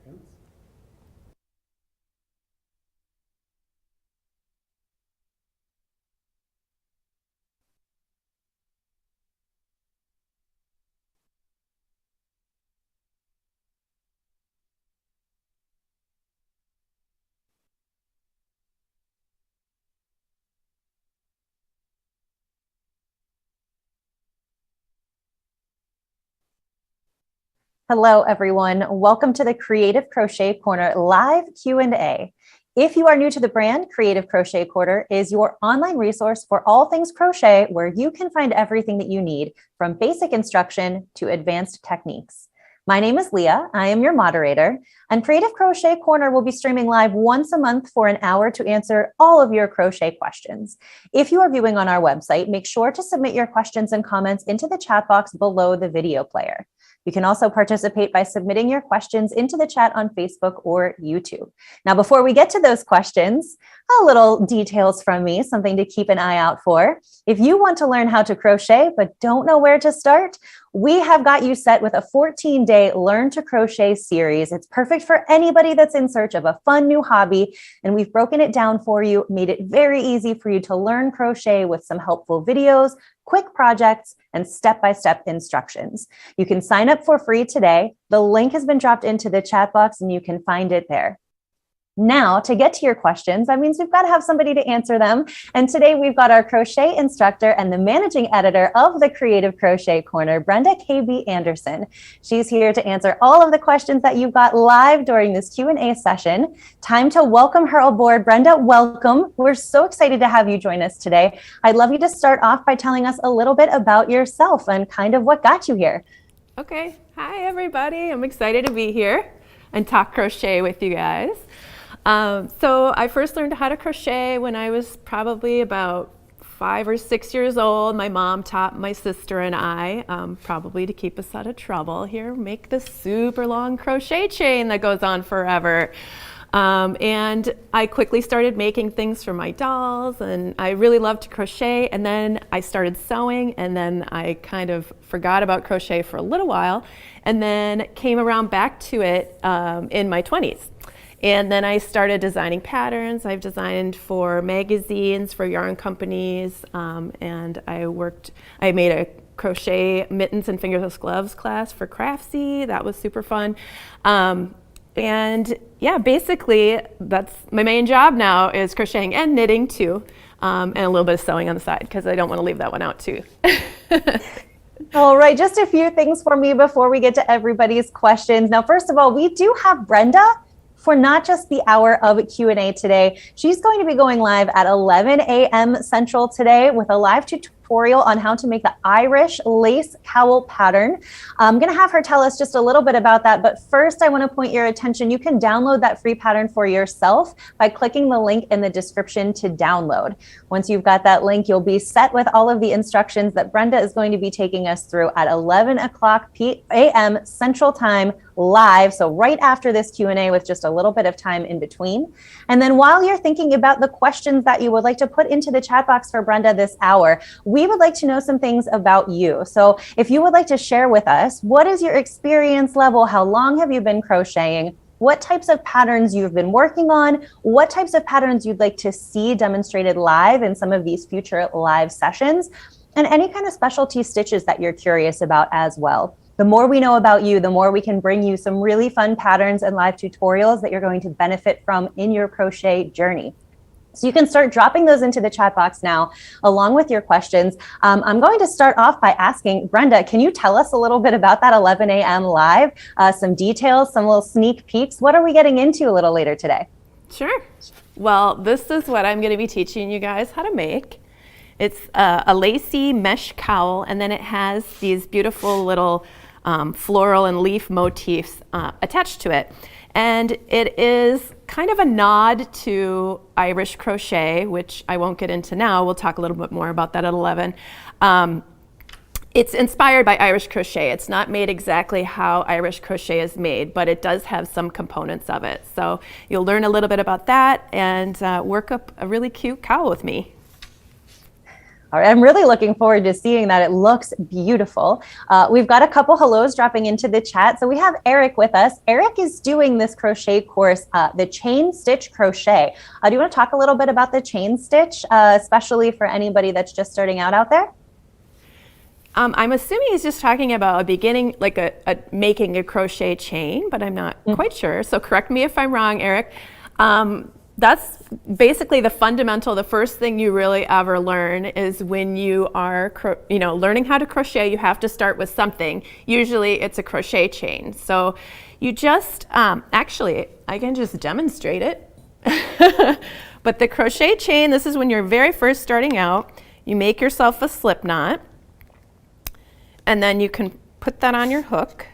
seconds. Hello, everyone. Welcome to the Creative Crochet Corner live Q&A. If you are new to the brand, Creative Crochet Corner is your online resource for all things crochet, where you can find everything that you need, from basic instruction to advanced techniques. My name is Leah. I am your moderator, and Creative Crochet Corner will be streaming live once a month for an hour to answer all of your crochet questions. If you are viewing on our website, make sure to submit your questions and comments into the chat box below the video player. You can also participate by submitting your questions into the chat on Facebook or YouTube. Now, before we get to those questions, a little details from me, something to keep an eye out for. If you want to learn how to crochet but don't know where to start, we have got you set with a 14-day Learn to Crochet series. It's perfect for anybody that's in search of a fun new hobby, and we've broken it down for you, made it very easy for you to learn crochet with some helpful videos, quick projects, and step-by-step instructions. You can sign up for free today. The link has been dropped into the chat box and you can find it there. Now, to get to your questions, that means we've got to have somebody to answer them. And today we've got our crochet instructor and the managing editor of the Creative Crochet Corner, Brenda K.B. Anderson. She's here to answer all of the questions that you've got live during this Q&A session. Time to welcome her aboard. Brenda, welcome. We're so excited to have you join us today. I'd love you to start off by telling us a little bit about yourself and kind of what got you here. Okay. Hi, everybody. I'm excited to be here and talk crochet with you guys. So I first learned how to crochet when I was probably about 5 or 6 years old. My mom taught my sister and I, probably to keep us out of trouble, here, make this super long crochet chain that goes on forever. And I quickly started making things for my dolls, and I really loved to crochet. And then I started sewing, and then I kind of forgot about crochet for a little while, and then came around back to it in my 20s. And then I started designing patterns. I've designed for magazines, for yarn companies, and I made a crochet mittens and fingerless gloves class for Craftsy. That was super fun. And yeah, basically that's my main job now, is crocheting and knitting too, and a little bit of sewing on the side, because I don't want to leave that one out too. All right, just a few things for me before we get to everybody's questions. Now, first of all, we do have Brenda for not just the hour of Q&A today. She's going to be going live at 11 a.m. Central today with a live tutorial on how to make the Irish lace cowl pattern. I'm going to have her tell us just a little bit about that, but first I want to point your attention. You can download that free pattern for yourself by clicking the link in the description to download. Once you've got that link, you'll be set with all of the instructions that Brenda is going to be taking us through at 11 o'clock a.m. Central Time live, so right after this Q&A, with just a little bit of time in between. And then while you're thinking about the questions that you would like to put into the chat box for Brenda this hour, we would like to know some things about you. So if you would like to share with us, what is your experience level? How long have you been crocheting? What types of patterns you've been working on? What types of patterns you'd like to see demonstrated live in some of these future live sessions? And any kind of specialty stitches that you're curious about as well. The more we know about you, the more we can bring you some really fun patterns and live tutorials that you're going to benefit from in your crochet journey. So you can start dropping those into the chat box now, along with your questions. I'm going to start off by asking, Brenda, can you tell us a little bit about that 11 a.m. live? Some details, some little sneak peeks. What are we getting into a little later today? Sure. Well, this is what I'm going to be teaching you guys how to make. It's a lacy mesh cowl, and then it has these beautiful little floral and leaf motifs attached to it. And it is kind of a nod to Irish crochet, which I won't get into now. We'll talk a little bit more about that at 11. It's inspired by Irish crochet. It's not made exactly how Irish crochet is made, but it does have some components of it. So you'll learn a little bit about that and work up a really cute cowl with me. All right, I'm really looking forward to seeing that. It looks beautiful. We've got a couple hellos dropping into the chat. So we have Eric with us. Eric is doing this crochet course, the chain stitch crochet. Do you want to talk a little bit about the chain stitch, especially for anybody that's just starting out there? I'm assuming he's just talking about a beginning, like making a crochet chain, but I'm not quite sure. So correct me if I'm wrong, Eric. That's basically the fundamental, the first thing you really ever learn is when you are, learning how to crochet, you have to start with something. Usually it's a crochet chain. So you just, actually, I can just demonstrate it. But the crochet chain, this is when you're very first starting out. You make yourself a slip knot, and then you can put that on your hook.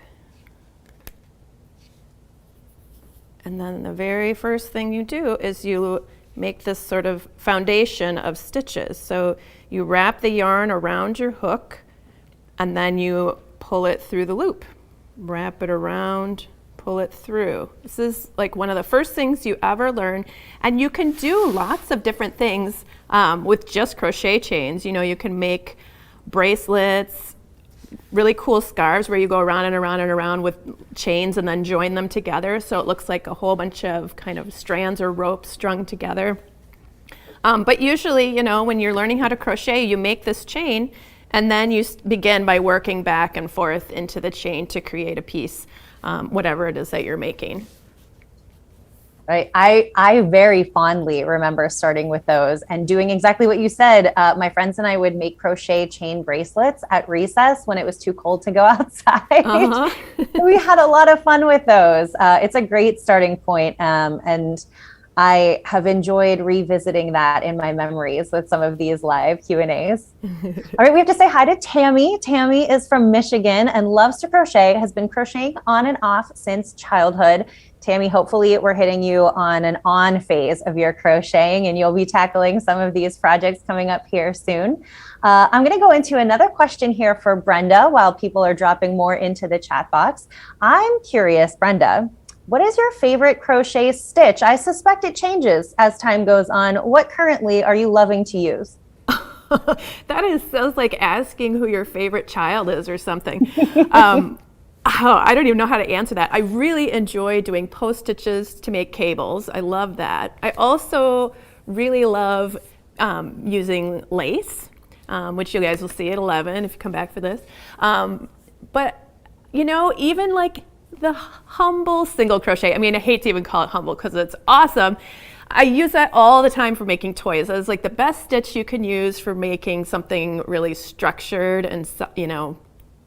And then the very first thing you do is you make this sort of foundation of stitches. So you wrap the yarn around your hook and then you pull it through the loop. Wrap it around, pull it through. This is like one of the first things you ever learn. And you can do lots of different things with just crochet chains. You can make bracelets, really cool scarves where you go around and around and around with chains and then join them together, so it looks like a whole bunch of kind of strands or ropes strung together. But usually, when you're learning how to crochet, you make this chain and then you begin by working back and forth into the chain to create a piece, whatever it is that you're making. Right. I very fondly remember starting with those and doing exactly what you said. My friends and I would make crochet chain bracelets at recess when it was too cold to go outside. We had a lot of fun with those. It's a great starting point. And I have enjoyed revisiting that in my memories with some of these live Q&As. All right, we have to say hi to Tammy. Tammy is from Michigan and loves to crochet, has been crocheting on and off since childhood. Tammy, hopefully we're hitting you on an on phase of your crocheting and you'll be tackling some of these projects coming up here soon. I'm going to go into another question here for Brenda while people are dropping more into the chat box. I'm curious, Brenda, what is your favorite crochet stitch? I suspect it changes as time goes on. What currently are you loving to use? That sounds like asking who your favorite child is or something. I don't even know how to answer that. I really enjoy doing post stitches to make cables. I love that. I also really love using lace, which you guys will see at 11 if you come back for this. But, even like the humble single crochet, I hate to even call it humble because it's awesome. I use that all the time for making toys. It's like the best stitch you can use for making something really structured and,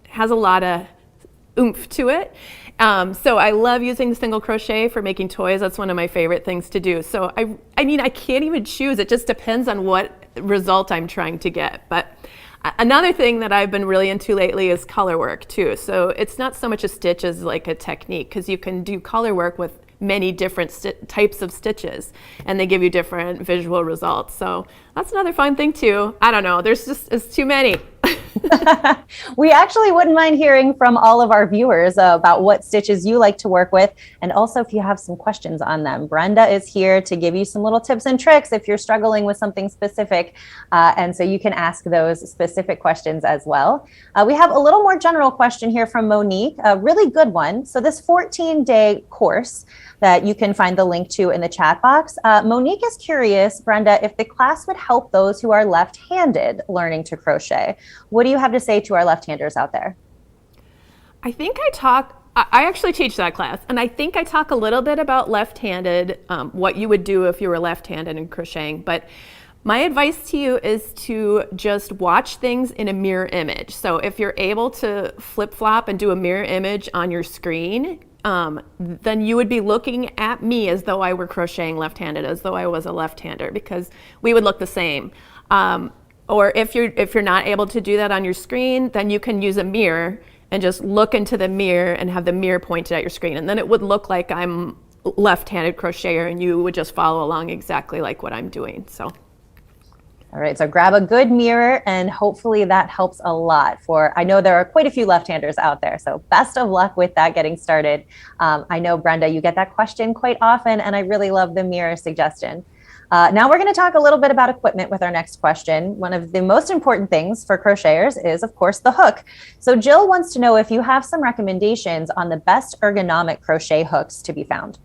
has a lot of oomph to it. So I love using the single crochet for making toys. That's one of my favorite things to do. So I can't even choose. It just depends on what result I'm trying to get. But another thing that I've been really into lately is color work too. So it's not so much a stitch as like a technique, because you can do color work with many different types of stitches and they give you different visual results. So that's another fun thing too. I don't know, it's too many. We actually wouldn't mind hearing from all of our viewers about what stitches you like to work with, and also if you have some questions on them. Brenda is here to give you some little tips and tricks if you're struggling with something specific, and so you can ask those specific questions as well. We have a little more general question here from Monique, a really good one. So this 14-day course that you can find the link to in the chat box. Monique is curious, Brenda, if the class would help those who are left-handed learning to crochet. What do you have to say to our left-handers out there? I think I actually teach that class, and I think I talk a little bit about left-handed, what you would do if you were left-handed in crocheting, but my advice to you is to just watch things in a mirror image. So if you're able to flip-flop and do a mirror image on your screen, then you would be looking at me as though I were crocheting left-handed, as though I was a left-hander, because we would look the same. Or if you're not able to do that on your screen, then you can use a mirror and just look into the mirror and have the mirror pointed at your screen. And then it would look like I'm left-handed crocheter and you would just follow along exactly like what I'm doing. So. All right, so grab a good mirror and hopefully that helps a lot I know there are quite a few left-handers out there, so best of luck with that getting started. I know, Brenda, you get that question quite often and I really love the mirror suggestion. Now we're going to talk a little bit about equipment with our next question. One of the most important things for crocheters is, of course, the hook. So Jill wants to know if you have some recommendations on the best ergonomic crochet hooks to be found.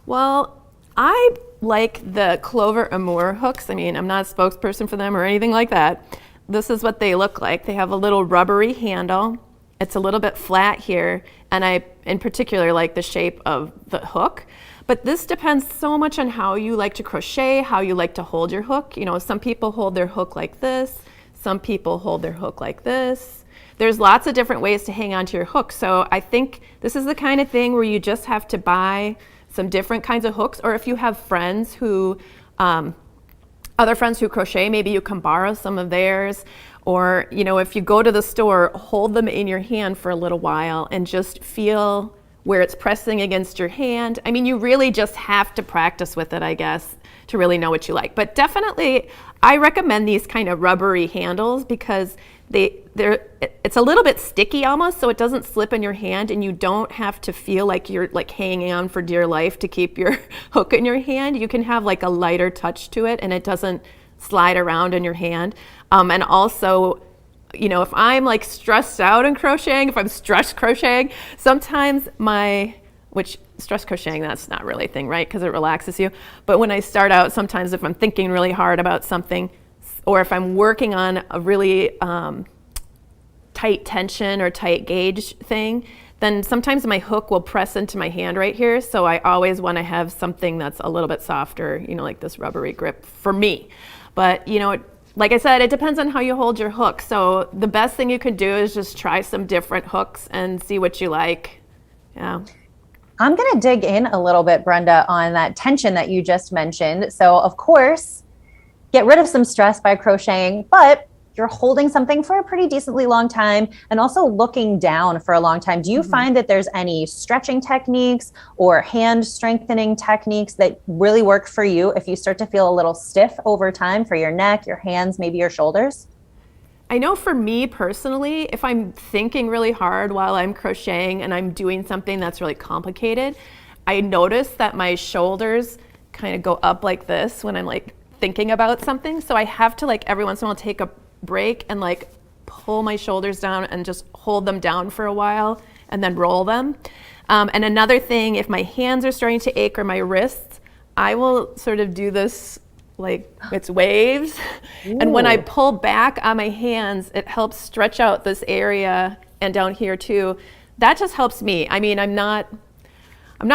Well, I like the Clover Amour hooks. I mean, I'm not a spokesperson for them or anything like that. This is what they look like. They have a little rubbery handle. It's a little bit flat here, and I, in particular, like the shape of the hook. But this depends so much on how you like to crochet, how you like to hold your hook. You know, some people hold their hook like this. Some people hold their hook like this. There's lots of different ways to hang on to your hook. So I think this is the kind of thing where you just have to buy some different kinds of hooks, or if you have friends who, other friends who crochet, maybe you can borrow some of theirs. Or, you know, if you go to the store, hold them in your hand for a little while and just feel where it's pressing against your hand. I mean, you really just have to practice with it, I guess, to really know what you like. But definitely, I recommend these kind of rubbery handles because it's a little bit sticky almost, so it doesn't slip in your hand, and you don't have to feel like you're like hanging on for dear life to keep your hook in your hand. You can have like a lighter touch to it, and it doesn't slide around in your hand. And also, you know, if I'm like stressed out in crocheting, if I'm stress crocheting, sometimes which stress crocheting, that's not really a thing, right? Because it relaxes you. But when I start out, sometimes if I'm thinking really hard about something, or if I'm working on a really tight tension or tight gauge thing, then sometimes my hook will press into my hand right here. So I always want to have something that's a little bit softer, you know, like this rubbery grip for me. But, you know, like I said, it depends on how you hold your hook. So the best thing you could do is just try some different hooks and see what you like. Yeah. I'm going to dig in a little bit, Brenda, on that tension that you just mentioned. So, of course, get rid of some stress by crocheting, but you're holding something for a pretty decently long time and also looking down for a long time. Do you find that there's any stretching techniques or hand strengthening techniques that really work for you if you start to feel a little stiff over time for your neck, your hands, maybe your shoulders? I know for me personally, if I'm thinking really hard while I'm crocheting and I'm doing something that's really complicated, I notice that my shoulders kind of go up like this when I'm like thinking about something. So I have to like every once in a while take a break and like pull my shoulders down and just hold them down for a while and then roll them. And another thing, if my hands are starting to ache or my wrists, I will sort of do this like it's waves. Ooh. And when I pull back on my hands, it helps stretch out this area and down here too. That just helps me. I mean, I'm not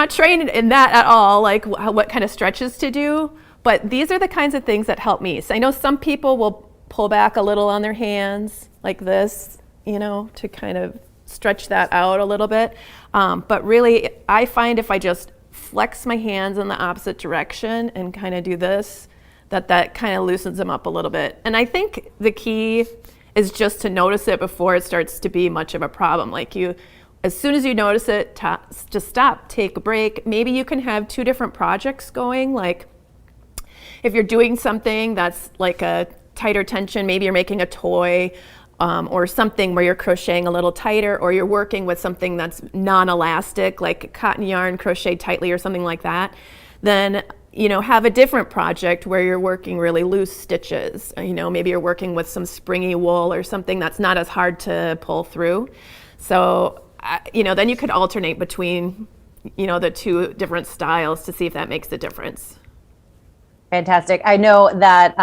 trained in that at all, like what kind of stretches to do, but these are the kinds of things that help me. So I know some people will pull back a little on their hands like this, you know, to kind of stretch that out a little bit. But really, I find if I just flex my hands in the opposite direction and kind of do this, that kind of loosens them up a little bit. And I think the key is just to notice it before it starts to be much of a problem. Like as soon as you notice it, just stop, take a break. Maybe you can have two different projects going. Like if you're doing something that's like a tighter tension, maybe you're making a toy or something where you're crocheting a little tighter, or you're working with something that's non-elastic, like cotton yarn crocheted tightly or something like that, then you know, have a different project where you're working really loose stitches. You know, maybe you're working with some springy wool or something that's not as hard to pull through. So, you know, then you could alternate between, you know, the two different styles to see if that makes a difference. Fantastic. I know that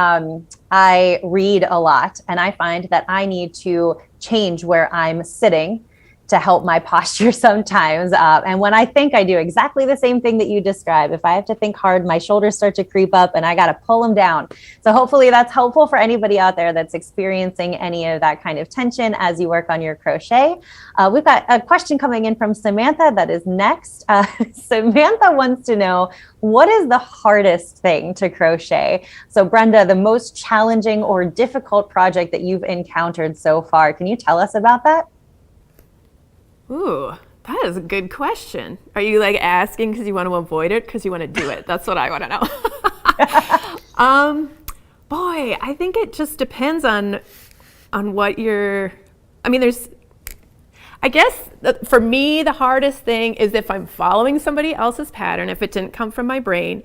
I read a lot, and I find that I need to change where I'm sitting to help my posture sometimes. And when I think I do exactly the same thing that you describe, if I have to think hard, my shoulders start to creep up and I got to pull them down. So hopefully that's helpful for anybody out there that's experiencing any of that kind of tension as you work on your crochet. We've got a question coming in from Samantha that is next. Samantha wants to know, what is the hardest thing to crochet? So Brenda, the most challenging or difficult project that you've encountered so far, can you tell us about that? Ooh, that is a good question. Are you like asking because you want to avoid it, because you want to do it? That's what I want to know. Boy, I think it just depends on what you're. I mean, I guess for me, the hardest thing is if I'm following somebody else's pattern, if it didn't come from my brain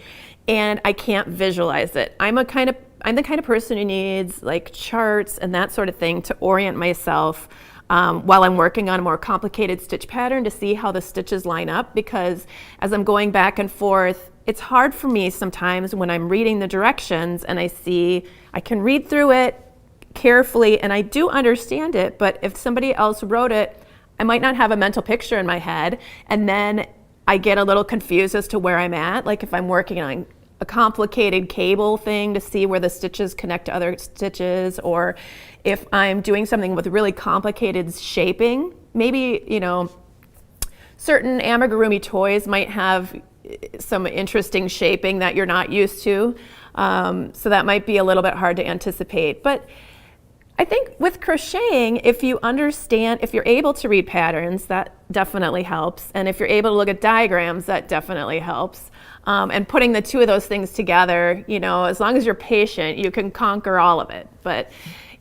and I can't visualize it. I'm the kind of person who needs like charts and that sort of thing to orient myself while I'm working on a more complicated stitch pattern to see how the stitches line up, because as I'm going back and forth, it's hard for me sometimes when I'm reading the directions and I can read through it carefully and I do understand it, but if somebody else wrote it, I might not have a mental picture in my head, and then I get a little confused as to where I'm at. Like if I'm working on a complicated cable thing to see where the stitches connect to other stitches, or if I'm doing something with really complicated shaping, maybe, certain amigurumi toys might have some interesting shaping that you're not used to. So that might be a little bit hard to anticipate. But I think with crocheting, if you're able to read patterns, that definitely helps. And if you're able to look at diagrams, that definitely helps. And putting the two of those things together, as long as you're patient, you can conquer all of it. But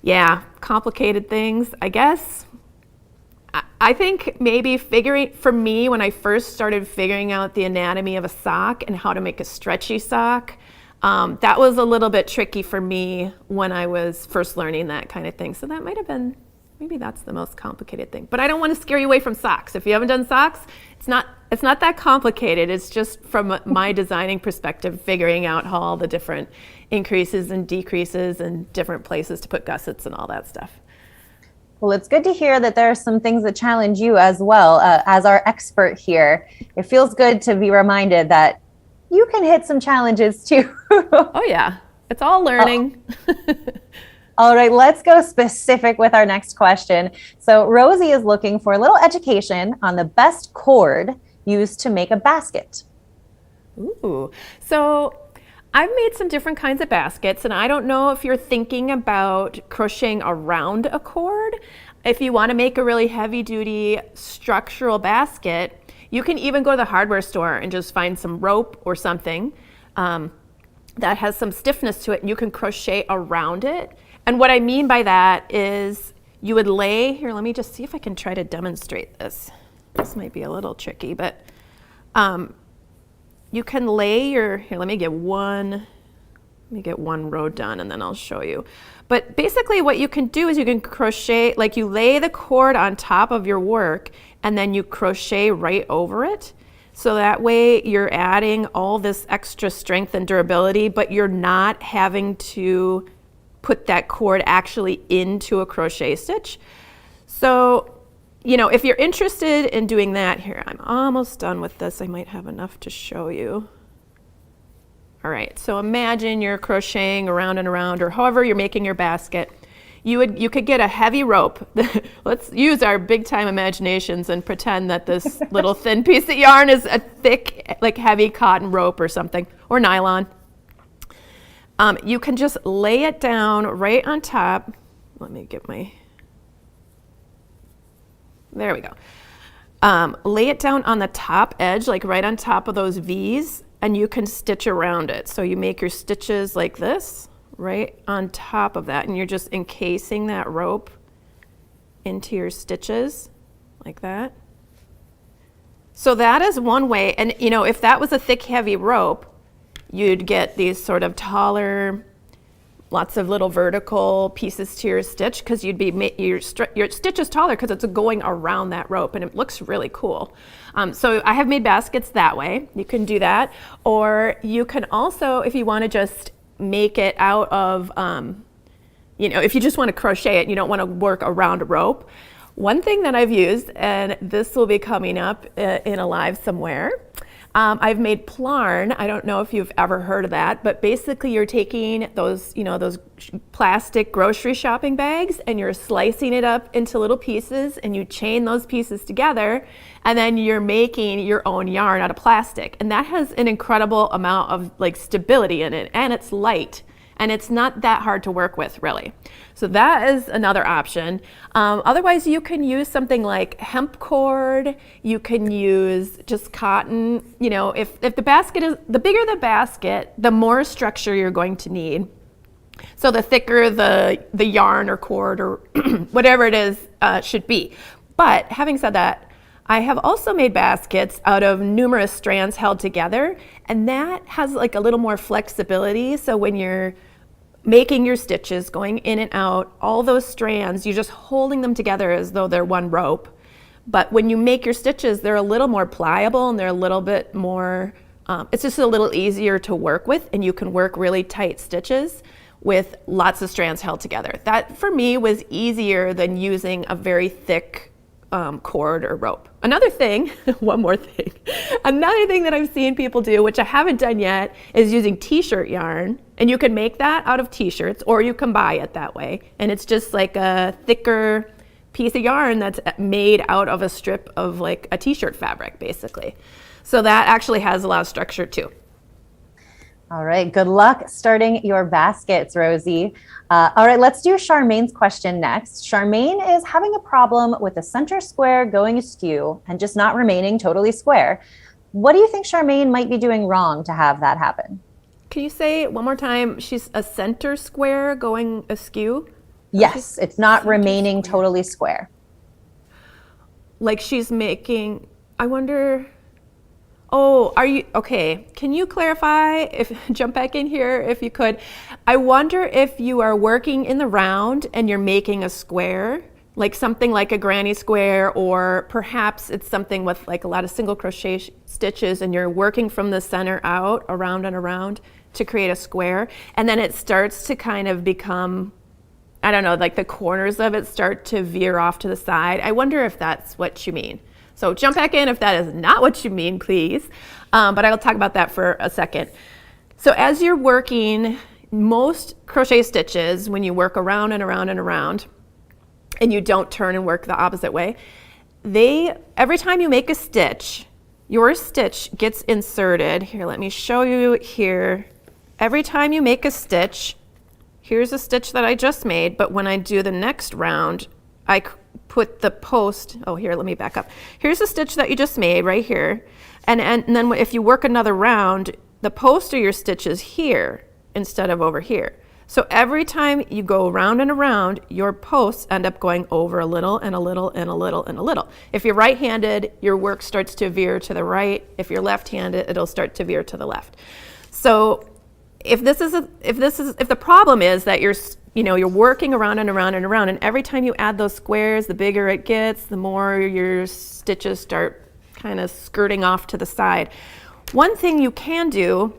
yeah, complicated things, I guess. I think maybe for me, when I first started figuring out the anatomy of a sock and how to make a stretchy sock, that was a little bit tricky for me when I was first learning that kind of thing. So that might have been, maybe that's the most complicated thing. But I don't want to scare you away from socks. If you haven't done socks, it's not that complicated. It's just from my designing perspective, figuring out how all the different increases and decreases and different places to put gussets and all that stuff. Well, it's good to hear that there are some things that challenge you as well, as our expert here. It feels good to be reminded that you can hit some challenges too. Oh yeah, it's all learning. All right, let's go specific with our next question. So Rosie is looking for a little education on the best cord used to make a basket. Ooh, so I've made some different kinds of baskets, and I don't know if you're thinking about crocheting around a cord. If you want to make a really heavy-duty structural basket, you can even go to the hardware store and just find some rope or something that has some stiffness to it, and you can crochet around it. And what I mean by that is you would lay, here, let me just see if I can try to demonstrate this. This might be a little tricky, but you can lay here, let me get one row done and then I'll show you. But basically what you can do is you can crochet, like you lay the cord on top of your work and then you crochet right over it. So that way you're adding all this extra strength and durability, but you're not having to put that cord actually into a crochet stitch. So, if you're interested in doing that, here, I'm almost done with this. I might have enough to show you. All right, so imagine you're crocheting around and around, or however you're making your basket. You could get a heavy rope. Let's use our big time imaginations and pretend that this little thin piece of yarn is a thick, like heavy cotton rope or something, or nylon. You can just lay it down right on top. Let me get there we go. Lay it down on the top edge, like right on top of those V's, and you can stitch around it. So you make your stitches like this, right on top of that, and you're just encasing that rope into your stitches like that. So that is one way, and if that was a thick, heavy rope, you'd get these sort of taller, lots of little vertical pieces to your stitch, because your stitch is taller because it's going around that rope, and it looks really cool. So I have made baskets that way. You can do that, or you can also, if you want to just make it out of, if you just want to crochet it, and you don't want to work around a rope. One thing that I've used, and this will be coming up in a live somewhere, I've made plarn. I don't know if you've ever heard of that, but basically you're taking those plastic grocery shopping bags and you're slicing it up into little pieces, and you chain those pieces together, and then you're making your own yarn out of plastic. And that has an incredible amount of stability in it, and it's light. And it's not that hard to work with, really. So that is another option. Otherwise, you can use something like hemp cord. You can use just cotton. If the basket is, the bigger the basket, the more structure you're going to need. So the thicker the yarn or cord or whatever it is should be. But having said that, I have also made baskets out of numerous strands held together, and that has like a little more flexibility. So when you're making your stitches, going in and out, all those strands, you're just holding them together as though they're one rope. But when you make your stitches, they're a little more pliable and they're a little bit more, it's just a little easier to work with, and you can work really tight stitches with lots of strands held together. That for me was easier than using a very thick cord or rope. Another thing, one more thing, another thing that I've seen people do, which I haven't done yet, is using t-shirt yarn. And you can make that out of t-shirts, or you can buy it that way. And it's just like a thicker piece of yarn that's made out of a strip of like a t-shirt fabric, basically. So that actually has a lot of structure too. All right, good luck starting your baskets, Rosie. All right, let's do Charmaine's question next. Charmaine is having a problem with the center square going askew and just not remaining totally square. What do you think Charmaine might be doing wrong to have that happen? Can you say it one more time? She's a center square going askew? Yes, it's not remaining totally square. Like she's making, I wonder, oh, are you, okay, can you clarify, jump back in here if you could. I wonder if you are working in the round and you're making a square, like something like a granny square, or perhaps it's something with like a lot of single crochet stitches and you're working from the center out, around and around to create a square. And then it starts to kind of become, I don't know, like the corners of it start to veer off to the side. I wonder if that's what you mean. So jump back in if that is not what you mean, please. But I'll talk about that for a second. So as you're working, most crochet stitches, when you work around and around and around, and you don't turn and work the opposite way, every time you make a stitch, your stitch gets inserted. Here, let me show you here. Every time you make a stitch, here's a stitch that I just made, but when I do the next round, I put the post, oh here, let me back up. Here's a stitch that you just made right here. And then if you work another round, the post of your stitch is here instead of over here. So every time you go around and around, your posts end up going over a little and a little and a little and a little. If you're right-handed, your work starts to veer to the right. If you're left-handed, it'll start to veer to the left. So if the problem is that you're working around and around and around, and every time you add those squares, the bigger it gets, the more your stitches start kind of skirting off to the side. One thing you can do,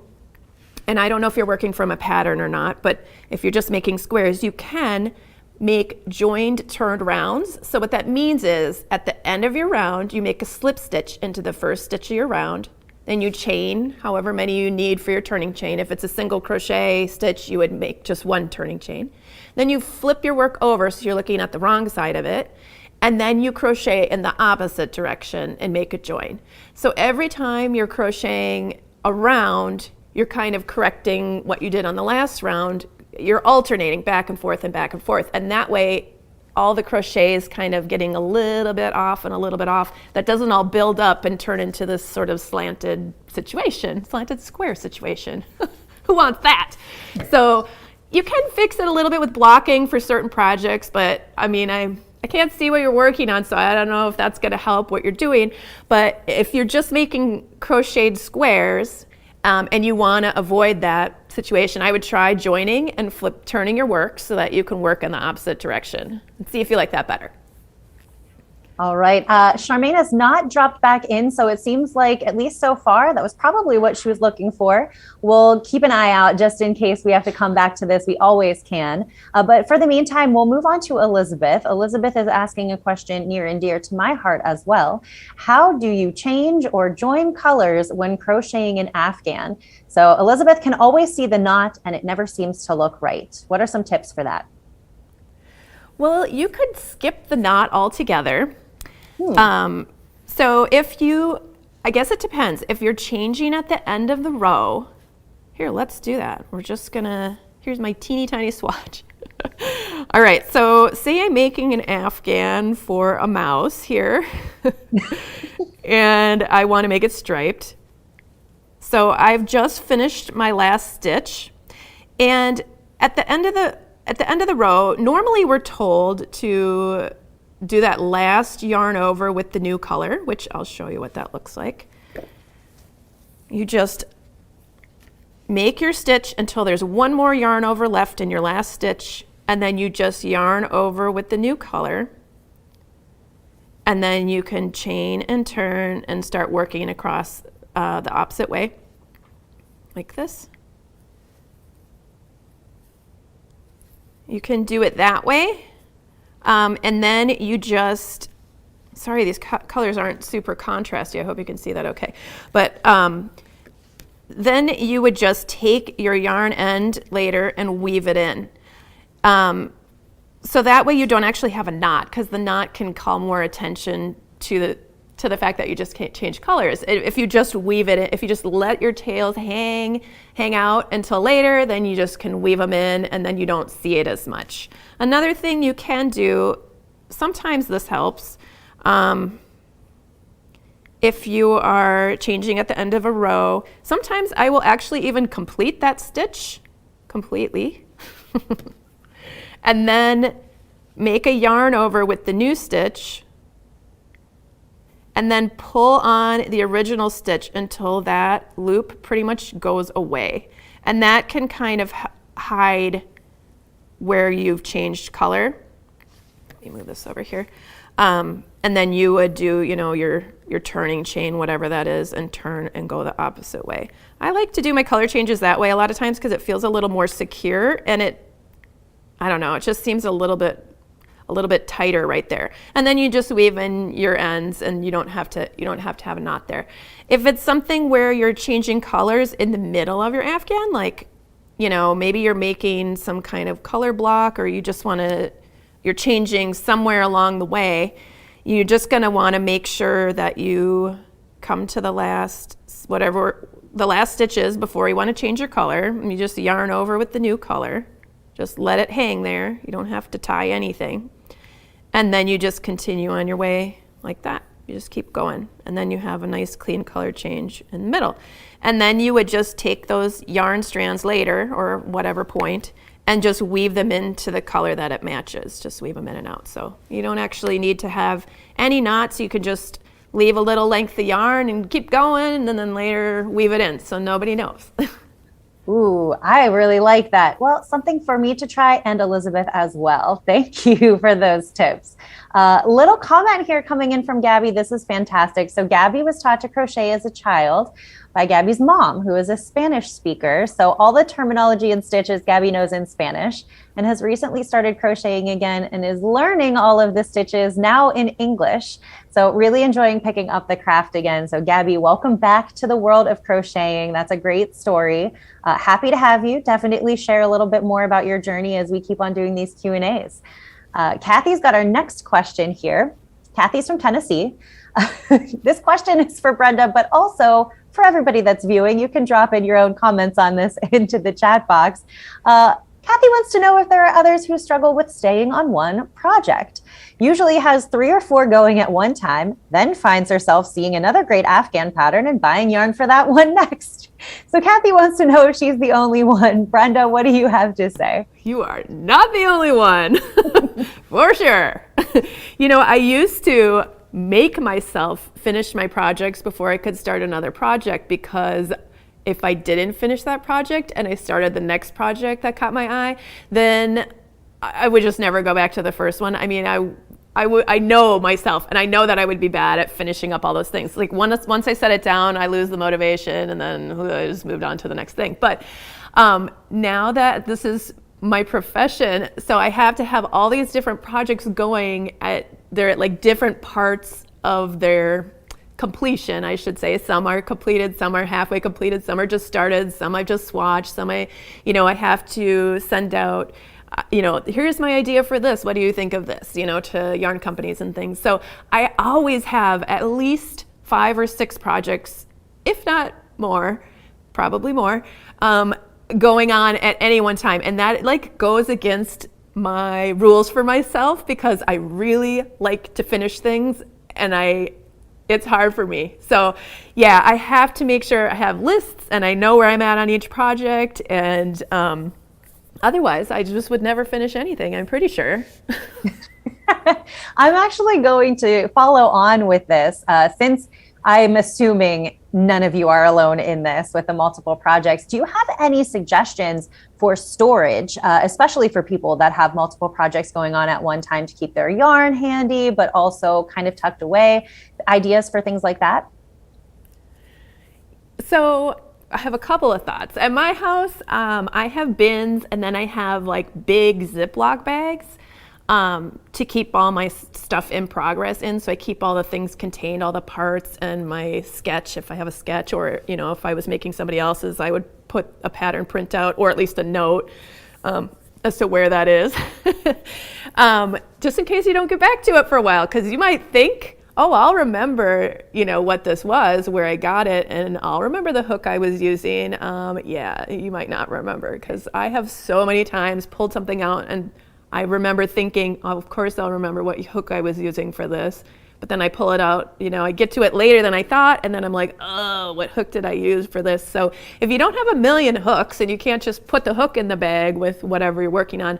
and I don't know if you're working from a pattern or not, but if you're just making squares, you can make joined turned rounds. So what that means is at the end of your round, you make a slip stitch into the first stitch of your round. Then you chain however many you need for your turning chain. If it's a single crochet stitch, you would make just one turning chain. Then you flip your work over so you're looking at the wrong side of it. And then you crochet in the opposite direction and make a join. So every time you're crocheting around, you're kind of correcting what you did on the last round. You're alternating back and forth and back and forth. And that way, all the crochets kind of getting a little bit off and a little bit off. That doesn't all build up and turn into this sort of slanted situation, slanted square situation. Who wants that? So you can fix it a little bit with blocking for certain projects, but I mean, I can't see what you're working on, so I don't know if that's going to help what you're doing. But if you're just making crocheted squares and you want to avoid that situation, I would try joining and turning your work so that you can work in the opposite direction and see if you like that better. All right. Charmaine has not dropped back in, so it seems like, at least so far, that was probably what she was looking for. We'll keep an eye out just in case we have to come back to this. We always can. But for the meantime, we'll move on to Elizabeth. Elizabeth is asking a question near and dear to my heart as well. How do you change or join colors when crocheting an Afghan? So Elizabeth can always see the knot and it never seems to look right. What are some tips for that? Well, you could skip the knot altogether. So I guess it depends. If you're changing at the end of the row, here, let's do that. We're just gonna, here's my teeny tiny swatch. All right, so say I'm making an Afghan for a mouse here, and I wanna make it striped. So I've just finished my last stitch, and at the end of the row, normally we're told to do that last yarn over with the new color, which I'll show you what that looks like. You just make your stitch until there's one more yarn over left in your last stitch, and then you just yarn over with the new color. And then you can chain and turn and start working across the opposite way, like this. You can do it that way. And then you just, sorry, these colors aren't super contrasty. I hope you can see that okay. But then you would just take your yarn end later and weave it in. So that way you don't actually have a knot, because the knot can call more attention to the fact that you just can't change colors. If you just weave it in, if you just let your tails hang out until later, then you just can weave them in and then you don't see it as much. Another thing you can do, sometimes this helps, if you are changing at the end of a row, sometimes I will actually even complete that stitch completely. And then make a yarn over with the new stitch, and then pull on the original stitch until that loop pretty much goes away. And that can kind of hide where you've changed color. Let me move this over here. And then you would do, your turning chain, whatever that is, and turn and go the opposite way. I like to do my color changes that way a lot of times because it feels a little more secure, and I don't know, it just seems a little bit tighter right there. And then you just weave in your ends, and you don't have to have a knot there. If it's something where you're changing colors in the middle of your afghan, like, maybe you're making some kind of color block, or you just you're changing somewhere along the way, you're just gonna wanna make sure that you come to the last, whatever the last stitch is before you wanna change your color, and you just yarn over with the new color. Just let it hang there. You don't have to tie anything. And then you just continue on your way like that. You just keep going. And then you have a nice clean color change in the middle. And then you would just take those yarn strands later, or whatever point, and just weave them into the color that it matches. Just weave them in and out. So you don't actually need to have any knots. You can just leave a little length of yarn and keep going, and then later weave it in so nobody knows. Ooh, I really like that. Well, something for me to try, and Elizabeth as well. Thank you for those tips. Little comment here coming in from Gabby. This is fantastic. So Gabby was taught to crochet as a child by Gabby's mom, who is a Spanish speaker. So all the terminology and stitches Gabby knows in Spanish, and has recently started crocheting again and is learning all of the stitches now in English. So really enjoying picking up the craft again. So Gabby, welcome back to the world of crocheting. That's a great story. Happy to have you. Definitely share a little bit more about your journey as we keep on doing these Q&As. Kathy's got our next question here. Kathy's from Tennessee. This question is for Brenda, but also for everybody that's viewing. You can drop in your own comments on this into the chat box. Kathy wants to know if there are others who struggle with staying on one project. Usually has 3 or 4 going at one time, then finds herself seeing another great Afghan pattern and buying yarn for that one next. So Kathy wants to know if she's the only one. Brenda, what do you have to say? You are not the only one, for sure. I used to make myself finish my projects before I could start another project, because if I didn't finish that project and I started the next project that caught my eye, then I would just never go back to the first one. I mean, I know myself, and I know that I would be bad at finishing up all those things. Like once I set it down, I lose the motivation, and then I just moved on to the next thing. But now that this is my profession, so I have to have all these different projects going they're at like different parts of their completion, I should say. Some are completed, some are halfway completed, some are just started, some I've just swatched, some I have to send out, here's my idea for this, what do you think of this, to yarn companies and things. So I always have at least 5 or 6 projects, if not more, probably more, going on at any one time. And that goes against my rules for myself, because I really like to finish things, and it's hard for me. So yeah, I have to make sure I have lists and I know where I'm at on each project, and otherwise I just would never finish anything, I'm pretty sure. I'm actually going to follow on with this since I'm assuming none of you are alone in this with the multiple projects. Do you have any suggestions for storage, especially for people that have multiple projects going on at one time to keep their yarn handy, but also kind of tucked away? Ideas for things like that? So I have a couple of thoughts. At my house, I have bins, and then I have like big Ziploc bags to keep all my stuff in progress in. So I keep all the things contained, all the parts, and my sketch, if I have a sketch, or if I was making somebody else's, I would put a pattern printout or at least a note as to where that is. Just in case you don't get back to it for a while, because you might think, oh, I'll remember, what this was, where I got it, and I'll remember the hook I was using. Yeah, you might not remember, because I have so many times pulled something out and I remember thinking, oh, of course I'll remember what hook I was using for this. But then I pull it out, I get to it later than I thought, and then I'm like, oh, what hook did I use for this? So if you don't have a million hooks and you can't just put the hook in the bag with whatever you're working on,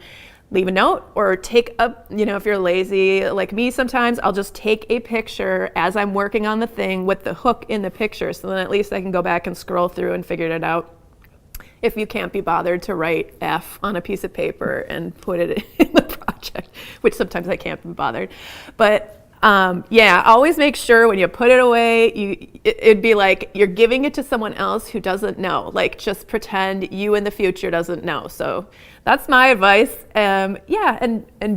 leave a note or take up, if you're lazy like me sometimes, I'll just take a picture as I'm working on the thing with the hook in the picture. So then at least I can go back and scroll through and figure it out. If you can't be bothered to write F on a piece of paper and put it in the project, which sometimes I can't be bothered. But always make sure when you put it away, it'd be like you're giving it to someone else who doesn't know. Like, just pretend you in the future doesn't know. So that's my advice. And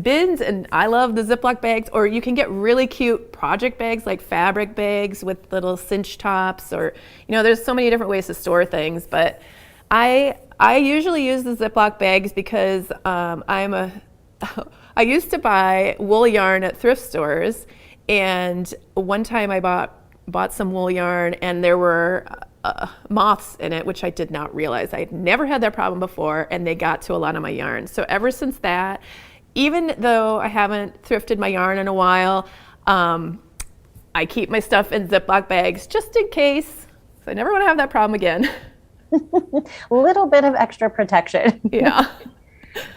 bins, and I love the Ziploc bags, or you can get really cute project bags like fabric bags with little cinch tops, or there's so many different ways to store things. But I usually use the Ziploc bags because I used to buy wool yarn at thrift stores, and one time I bought some wool yarn and there were moths in it, which I did not realize. I'd never had that problem before, and they got to a lot of my yarn. So ever since that, even though I haven't thrifted my yarn in a while, I keep my stuff in Ziploc bags just in case. So I never want to have that problem again. A little bit of extra protection. Yeah.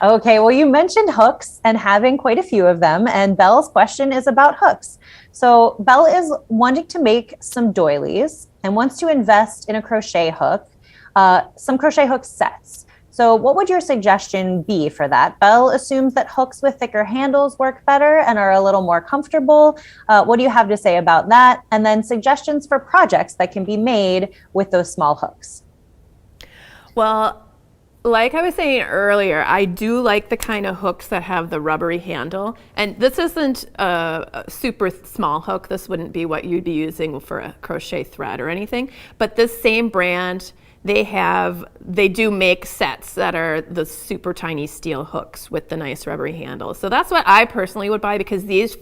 Okay, well, you mentioned hooks and having quite a few of them, and Belle's question is about hooks. So Belle is wanting to make some doilies and wants to invest in a crochet hook, some crochet hook sets. So what would your suggestion be for that? Belle assumes that hooks with thicker handles work better and are a little more comfortable. What do you have to say about that? And then suggestions for projects that can be made with those small hooks. Well, like I was saying earlier, I do like the kind of hooks that have the rubbery handle. And this isn't a super small hook. This wouldn't be what you'd be using for a crochet thread or anything. But this same brand, they do make sets that are the super tiny steel hooks with the nice rubbery handle. So that's what I personally would buy, because these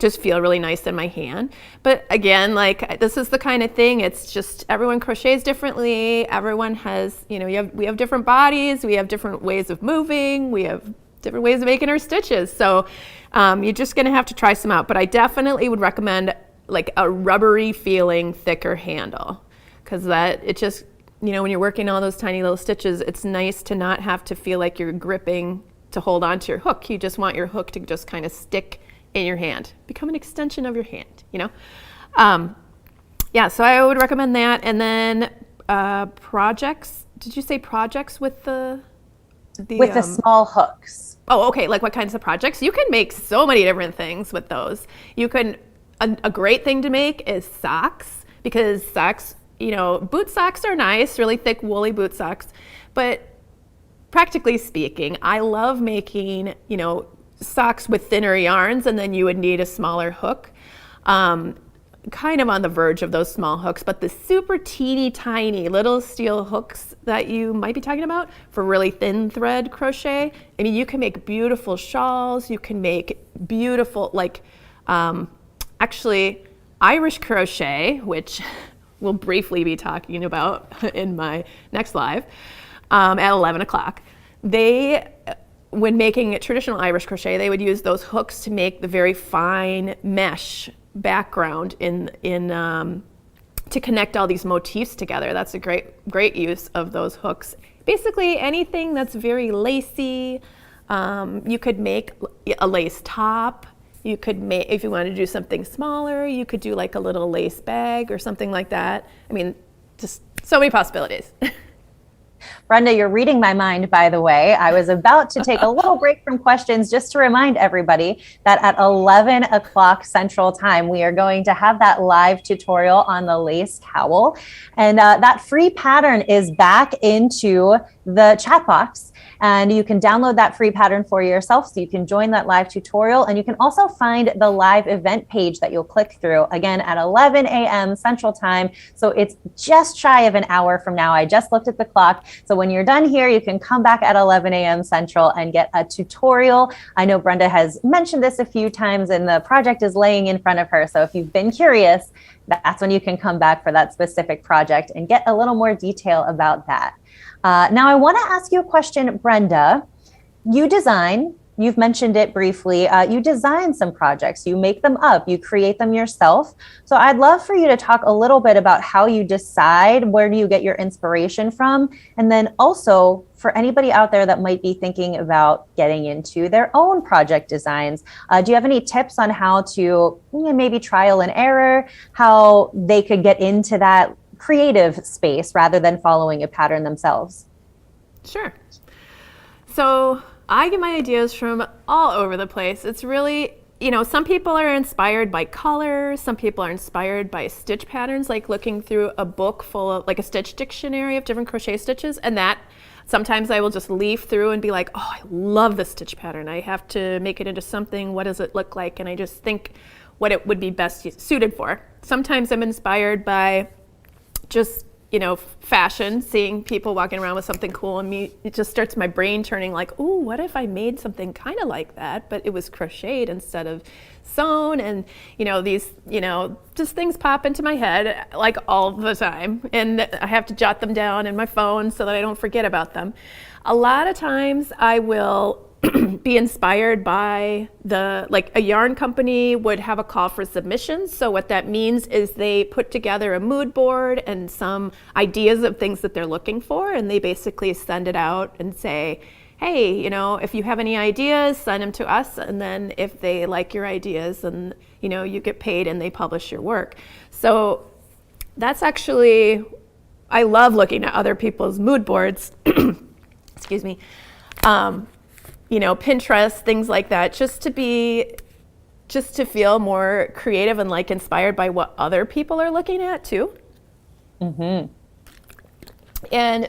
just feel really nice in my hand. But again, like, this is the kind of thing, it's just everyone crochets differently. Everyone has, we have different bodies, we have different ways of moving, we have different ways of making our stitches. So you're just gonna have to try some out. But I definitely would recommend like a rubbery feeling, thicker handle, because it just, when you're working all those tiny little stitches, it's nice to not have to feel like you're gripping to hold onto your hook. You just want your hook to just kind of stick in your hand, become an extension of your hand, so I would recommend that. And then projects, did you say projects with the small hooks? Oh, okay. Like, what kinds of projects? You can make so many different things with those. You can, a great thing to make is socks, because socks, boot socks are nice, really thick woolly boot socks, but practically speaking, I love making, socks with thinner yarns, and then you would need a smaller hook, kind of on the verge of those small hooks. But the super teeny tiny little steel hooks that you might be talking about for really thin thread crochet, I mean, you can make beautiful shawls, you can make beautiful, like, actually Irish crochet, which we'll briefly be talking about in my next live at 11 o'clock. When making traditional Irish crochet, they would use those hooks to make the very fine mesh background to connect all these motifs together. That's a great use of those hooks. Basically, anything that's very lacy. You could make a lace top. You could make, if you wanted to do something smaller, you could do like a little lace bag or something like that. I mean, just so many possibilities. Brenda, you're reading my mind, by the way. I was about to take a little break from questions just to remind everybody that at 11 o'clock Central Time, we are going to have that live tutorial on the lace cowl. And that free pattern is back into the chat box. And you can download that free pattern for yourself so you can join that live tutorial. And you can also find the live event page that you'll click through again at 11 a.m. Central Time. So it's just shy of an hour from now. I just looked at the clock. So when you're done here, you can come back at 11 a.m. Central and get a tutorial. I know Brenda has mentioned this a few times and the project is laying in front of her. So if you've been curious, that's when you can come back for that specific project and get a little more detail about that. Now, I want to ask you a question, Brenda. You design, you've mentioned it briefly, you design some projects, you make them up, you create them yourself. So I'd love for you to talk a little bit about how you decide, where do you get your inspiration from? And then also for anybody out there that might be thinking about getting into their own project designs, do you have any tips on how to maybe trial and error, how they could get into that creative space rather than following a pattern themselves? Sure. So I get my ideas from all over the place. It's really, some people are inspired by color. Some people are inspired by stitch patterns, like looking through a book full of like a stitch dictionary of different crochet stitches. And that sometimes I will just leaf through and be like, oh, I love this stitch pattern. I have to make it into something. What does it look like? And I just think what it would be best suited for. Sometimes I'm inspired by just, fashion, seeing people walking around with something cool, and it just starts my brain turning like, ooh, what if I made something kind of like that, but it was crocheted instead of sewn? And, these, just things pop into my head like all the time. And I have to jot them down in my phone so that I don't forget about them. A lot of times I will be inspired by a yarn company would have a call for submissions. So what that means is they put together a mood board and some ideas of things that they're looking for, and they basically send it out and say, hey, if you have any ideas, send them to us, and then if they like your ideas, then you get paid and they publish your work. So that's actually, I love looking at other people's mood boards. Excuse me. Pinterest, things like that, just to feel more creative and like inspired by what other people are looking at too. Mm-hmm. And,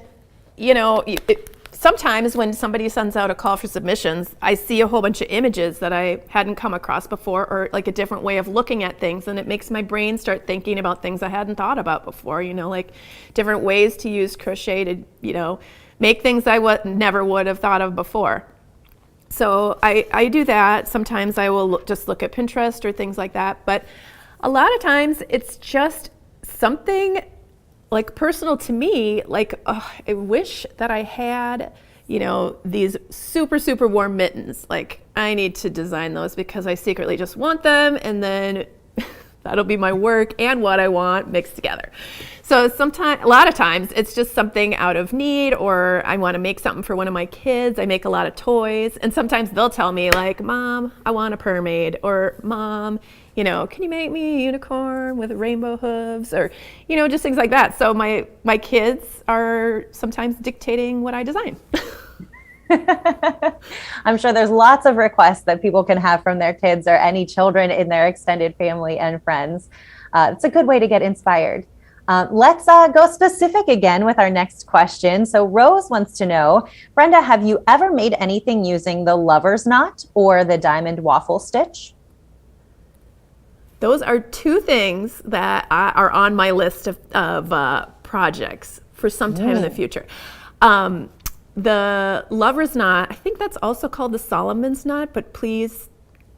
sometimes when somebody sends out a call for submissions, I see a whole bunch of images that I hadn't come across before, or like a different way of looking at things. And it makes my brain start thinking about things I hadn't thought about before, like different ways to use crochet to, make things I never would have thought of before. So I do that. Sometimes I will just look at Pinterest or things like that. But a lot of times it's just something like personal to me, like I wish that I had, these super, super warm mittens. Like I need to design those because I secretly just want them, and then that'll be my work and what I want mixed together. So a lot of times it's just something out of need, or I want to make something for one of my kids. I make a lot of toys, and sometimes they'll tell me like, Mom, I want a mermaid, or Mom, can you make me a unicorn with rainbow hooves, or, just things like that. So my kids are sometimes dictating what I design. I'm sure there's lots of requests that people can have from their kids or any children in their extended family and friends. It's a good way to get inspired. Let's go specific again with our next question. So Rose wants to know, Brenda, have you ever made anything using the lover's knot or the diamond waffle stitch? Those are two things that are on my list of projects for some time in the future. The lover's knot, I think that's also called the Solomon's knot, but please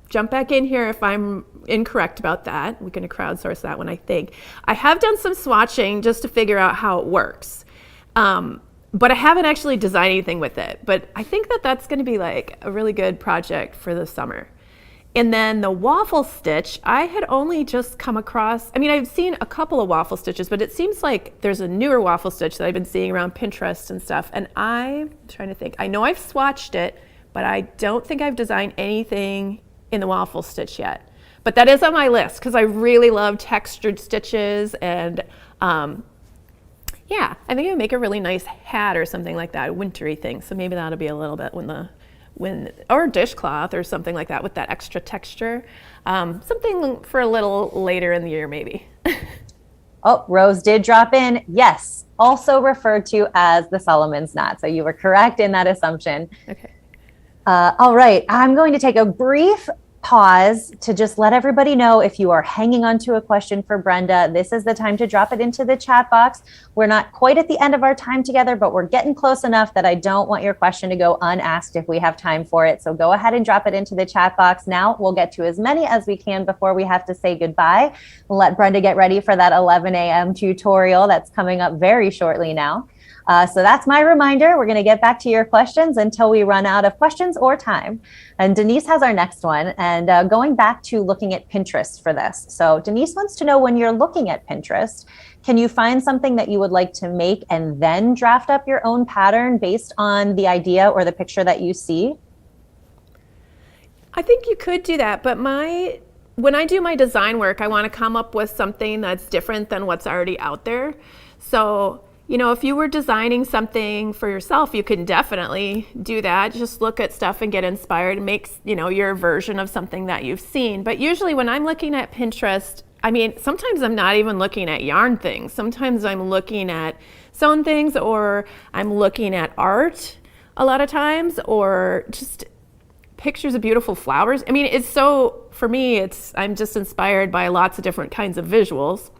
jump back in here if I'm incorrect about that. We're going to crowdsource that one, I think. I have done some swatching just to figure out how it works, but I haven't actually designed anything with it. But I think that that's going to be like a really good project for the summer. And then the waffle stitch, I had only just come across, I've seen a couple of waffle stitches, but it seems like there's a newer waffle stitch that I've been seeing around Pinterest and stuff. And I'm trying to think, I know I've swatched it, but I don't think I've designed anything in the Waffle Stitch yet. But that is on my list because I really love textured stitches, and yeah, I think it would make a really nice hat or something like that, a wintry thing. So maybe that'll be a little bit or dishcloth or something like that with that extra texture. Something for a little later in the year, maybe. Oh, Rose did drop in. Yes, also referred to as the Solomon's knot. So you were correct in that assumption. Okay. All right, I'm going to take a brief pause to just let everybody know, if you are hanging on to a question for Brenda, this is the time to drop it into the chat box. We're not quite at the end of our time together, but we're getting close enough that I don't want your question to go unasked if we have time for it. So go ahead and drop it into the chat box now. We'll get to as many as we can before we have to say goodbye. We'll let Brenda get ready for that 11 a.m. tutorial that's coming up very shortly now. So that's my reminder. We're going to get back to your questions until we run out of questions or time. And Denise has our next one. And going back to looking at Pinterest for this. So Denise wants to know, when you're looking at Pinterest, can you find something that you would like to make and then draft up your own pattern based on the idea or the picture that you see? I think you could do that, but when I do my design work, I want to come up with something that's different than what's already out there. So, you know, if you were designing something for yourself, you can definitely do that. Just look at stuff and get inspired and make, you know, your version of something that you've seen. But usually when I'm looking at Pinterest, I mean, sometimes I'm not even looking at yarn things. Sometimes I'm looking at sewn things, or I'm looking at art a lot of times, or just pictures of beautiful flowers. I mean, for me, I'm just inspired by lots of different kinds of visuals.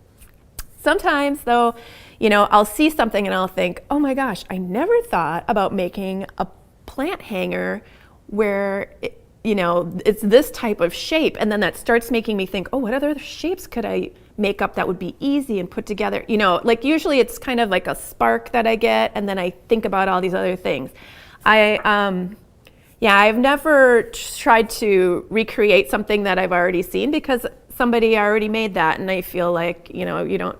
Sometimes though, you know, I'll see something and I'll think, oh my gosh, I never thought about making a plant hanger where, you know, it's this type of shape. And then that starts making me think, oh, what other shapes could I make up that would be easy and put together? You know, like usually it's kind of like a spark that I get, and then I think about all these other things. I've never tried to recreate something that I've already seen, because somebody already made that, and I feel like, you know,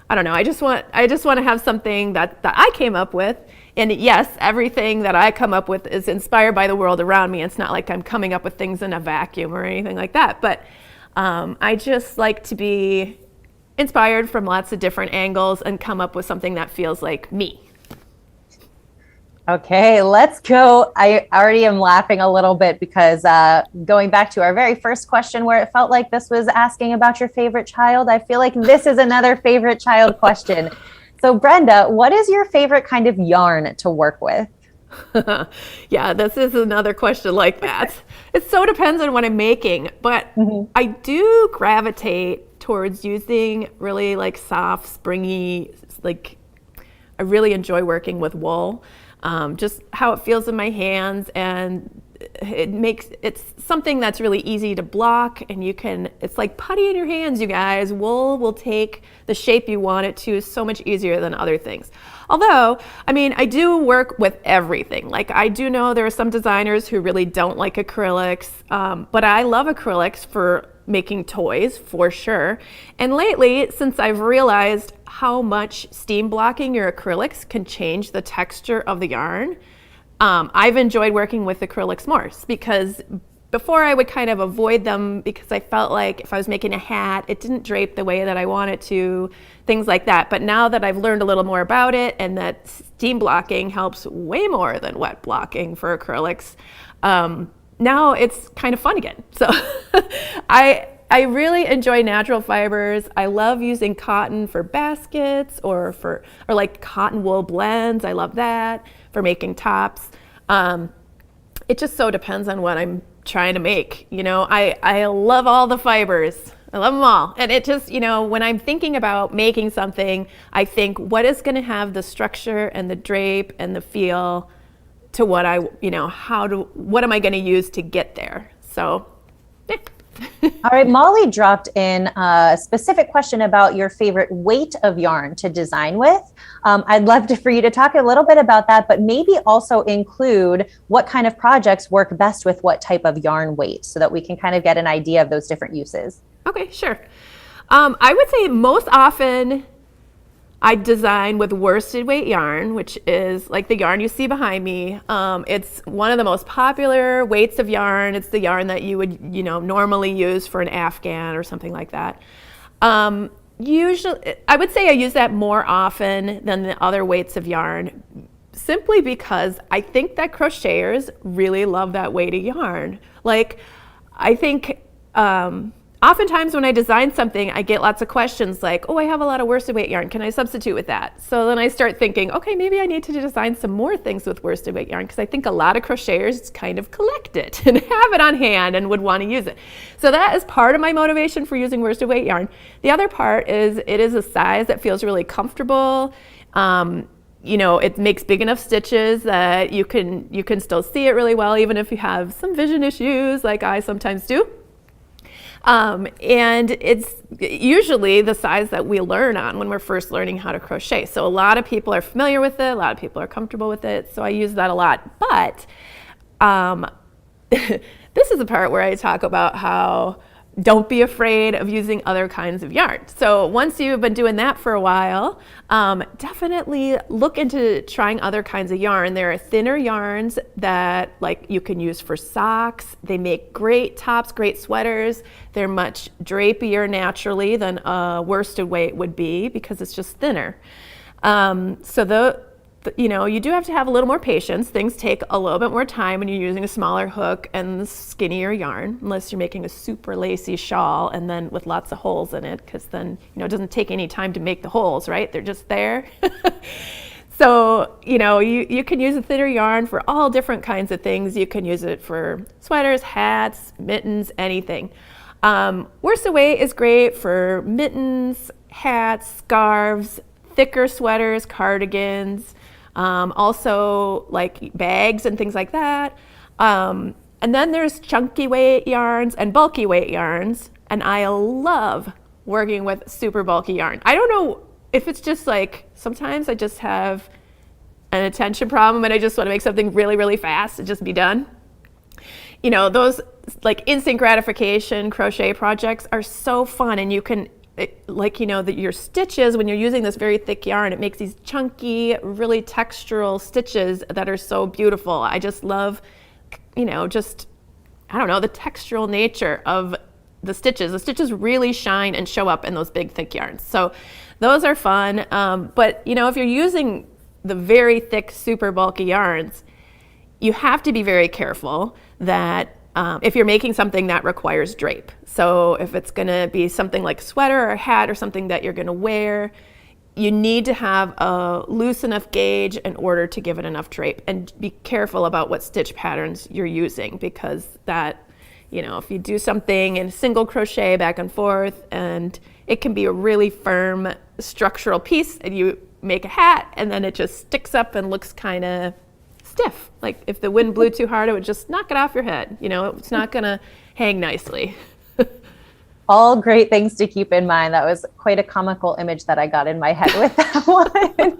I don't know. I just want to have something that I came up with. And yes, everything that I come up with is inspired by the world around me. It's not like I'm coming up with things in a vacuum or anything like that. But I just like to be inspired from lots of different angles and come up with something that feels like me. Okay, let's go. I already am laughing a little bit because going back to our very first question, where it felt like this was asking about your favorite child, I feel like this is another favorite child question. So Brenda, what is your favorite kind of yarn to work with? Yeah, this is another question like that. It so depends on what I'm making, but I do gravitate towards using really like soft, springy, like I really enjoy working with wool. Just how it feels in my hands, and it's something that's really easy to block, and it's like putty in your hands, you guys. Wool will take the shape you want it to so much easier than other things. Although, I mean, I do work with everything. Like, I do know there are some designers who really don't like acrylics, but I love acrylics for making toys for sure. And lately, since I've realized how much steam blocking your acrylics can change the texture of the yarn, I've enjoyed working with acrylics more, because before I would kind of avoid them because I felt like if I was making a hat, it didn't drape the way that I want it to, things like that. But now that I've learned a little more about it, and that steam blocking helps way more than wet blocking for acrylics, now it's kind of fun again. So I really enjoy natural fibers. I love using cotton for baskets or like cotton wool blends. I love that for making tops. It just so depends on what I'm trying to make. You know, I love all the fibers. I love them all. And it just, you know, when I'm thinking about making something, I think, what is going to have the structure and the drape and the feel to what what am I going to use to get there? So, yeah. All right, Molly dropped in a specific question about your favorite weight of yarn to design with. I'd love for you to talk a little bit about that, but maybe also include what kind of projects work best with what type of yarn weight, so that we can kind of get an idea of those different uses. Okay, sure. I would say most often I design with worsted weight yarn, which is like the yarn you see behind me. It's one of the most popular weights of yarn. It's the yarn that you would, normally use for an Afghan or something like that. Usually, I would say I use that more often than the other weights of yarn, simply because I think that crocheters really love that weight of yarn. Like, I think oftentimes when I design something, I get lots of questions like, oh, I have a lot of worsted weight yarn. Can I substitute with that? So then I start thinking, okay, maybe I need to design some more things with worsted weight yarn, because I think a lot of crocheters kind of collect it and have it on hand and would want to use it. So that is part of my motivation for using worsted weight yarn. The other part is it is a size that feels really comfortable. It makes big enough stitches that you can still see it really well, even if you have some vision issues like I sometimes do. And it's usually the size that we learn on when we're first learning how to crochet. So a lot of people are familiar with it, a lot of people are comfortable with it, so I use that a lot. But this is the part where I talk about how don't be afraid of using other kinds of yarn. So once you've been doing that for a while, definitely look into trying other kinds of yarn. There are thinner yarns that you can use for socks. They make great tops, great sweaters. They're much drapier naturally than a worsted weight would be because it's just thinner. You do have to have a little more patience. Things take a little bit more time when you're using a smaller hook and skinnier yarn, unless you're making a super lacy shawl and then with lots of holes in it, because then, it doesn't take any time to make the holes, right? They're just there. So, you can use a thinner yarn for all different kinds of things. You can use it for sweaters, hats, mittens, anything. Worsted weight is great for mittens, hats, scarves, thicker sweaters, cardigans, also like bags and things like that. And then there's chunky weight yarns and bulky weight yarns. And I love working with super bulky yarn. I don't know if it's just sometimes I just have an attention problem and I just want to make something really, really fast and just be done. Those instant gratification crochet projects are so fun, and you can that your stitches, when you're using this very thick yarn, it makes these chunky, really textural stitches that are so beautiful. I just love, the textural nature of the stitches. The stitches really shine and show up in those big, thick yarns. So those are fun. But, if you're using the very thick, super bulky yarns, you have to be very careful that if you're making something that requires drape. So if it's going to be something like a sweater or a hat or something that you're going to wear, you need to have a loose enough gauge in order to give it enough drape, and be careful about what stitch patterns you're using, because that, if you do something in single crochet back and forth, and it can be a really firm structural piece, and you make a hat and then it just sticks up and looks kind of stiff. Like if the wind blew too hard, it would just knock it off your head. It's not going to hang nicely. All great things to keep in mind. That was quite a comical image that I got in my head with that one.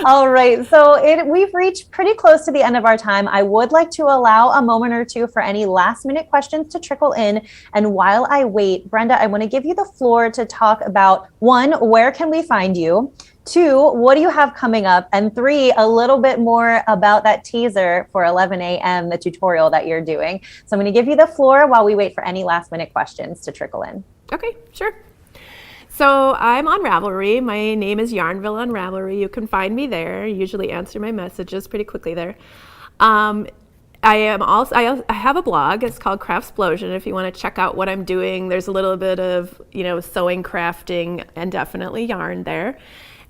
All right. So we've reached pretty close to the end of our time. I would like to allow a moment or two for any last minute questions to trickle in. And while I wait, Brenda, I want to give you the floor to talk about, 1, where can we find you? 2, what do you have coming up? And 3, a little bit more about that teaser for 11 a.m., the tutorial that you're doing. So I'm going to give you the floor while we wait for any last minute questions to trickle in. Okay, sure. So I'm on Ravelry. My name is Yarnville on Ravelry. You can find me there. I usually answer my messages pretty quickly there. I have a blog. It's called Craftsplosion. If you want to check out what I'm doing, there's a little bit of, sewing, crafting, and definitely yarn there.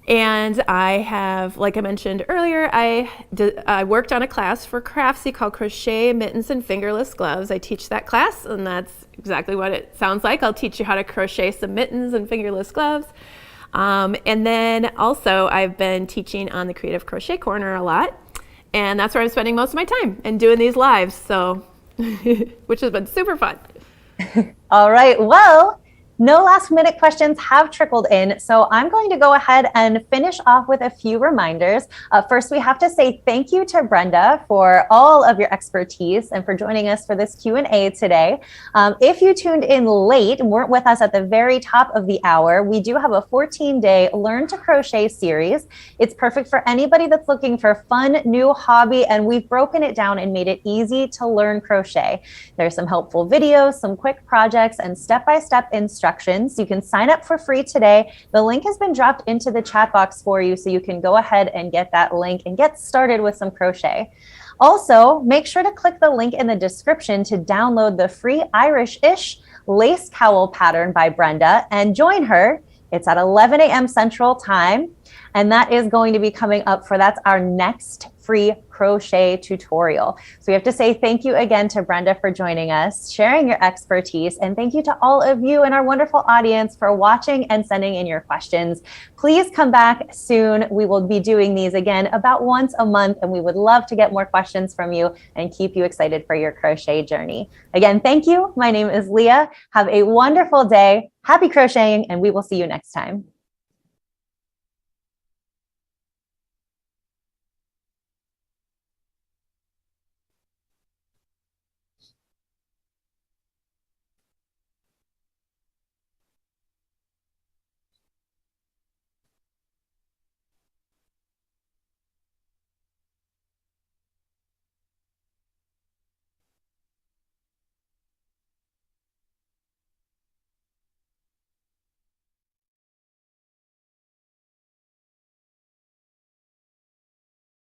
And I have, like I mentioned earlier, I worked on a class for Craftsy called Crochet, Mittens, and Fingerless Gloves. I teach that class, and that's exactly what it sounds like. I'll teach you how to crochet some mittens and fingerless gloves. And then also I've been teaching on the Creative Crochet Corner a lot, and that's where I'm spending most of my time and doing these lives, so which has been super fun. All right. Well, No last minute questions have trickled in, so I'm going to go ahead and finish off with a few reminders. First, we have to say thank you to Brenda for all of your expertise and for joining us for this Q&A today. If you tuned in late and weren't with us at the very top of the hour, we do have a 14-day Learn to Crochet series. It's perfect for anybody that's looking for a fun new hobby, and we've broken it down and made it easy to learn crochet. There's some helpful videos, some quick projects, and step-by-step instructions. You can sign up for free today. The link has been dropped into the chat box for you, so you can go ahead and get that link and get started with some crochet. Also, make sure to click the link in the description to download the free Irish-ish lace cowl pattern by Brenda and join her. It's at 11 a.m. Central Time, and that is going to be coming up that's our next free crochet tutorial. So we have to say thank you again to Brenda for joining us, sharing your expertise, and thank you to all of you and our wonderful audience for watching and sending in your questions. Please come back soon. We will be doing these again about once a month, and we would love to get more questions from you and keep you excited for your crochet journey. Again, thank you. My name is Leah. Have a wonderful day. Happy crocheting, and we will see you next time.